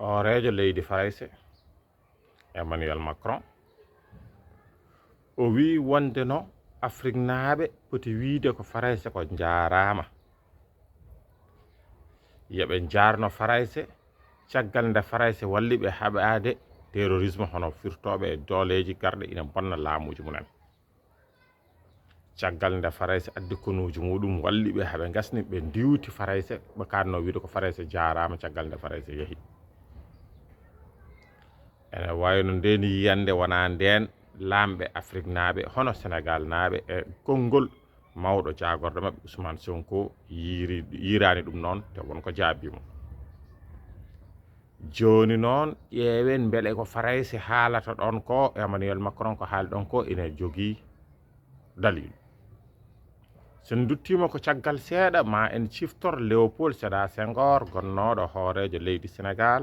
hoorejo leydi Farayse Emmanuel Macron o wi wonde no Afrique naaɓe poti wiide ko Farayse ko jaarama yoɓe jaarno Farayse caggal nde Farayse walli ɓe haɓade terrorisme hono firtoɓe e dooleji garɗe ina bonna laamuji munen caggal nde Farayse addi konuji muɗum walli ɓe haɓe gasni ɓe diwti Farayse ɓe kanno wiide ko Farayse jaarama caggal nde Farayse yeehi ene wayno ndeni yiyande wona nden lamɓe Afrique naaɓe hono Sénégal naaɓe e konngol mawɗo jagorɗo mabɓe Ousmane Sonko yirani ɗum noon te wonko jaabimo joni noon ƴeewen beele ko Farayse haalata ɗon ko Emmanuel Macron ko haali ɗon ko ina jogii dalilu sen duttima ko caggal seeɗa ma en ciftor Léopold Sédar Senghor gonnoɗo hoorejo leydi Sénégal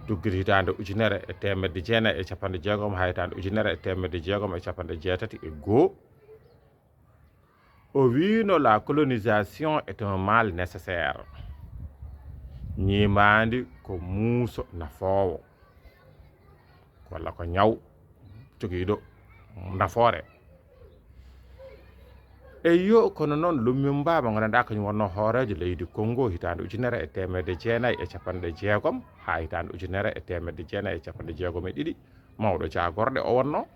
duggiti hitande 1960 ha hitande 1961 o wino la colonisation est un mal nécessaire ñimandi ko muuso nafoowo walla ko ñaw jogiiɗo nafoore e yo kono noon lummim mbaba gandanɗa kañum wonno hoorejo leydi Congo hitande 1960 ha hitande 1962 mawɗo jagorɗe o wonno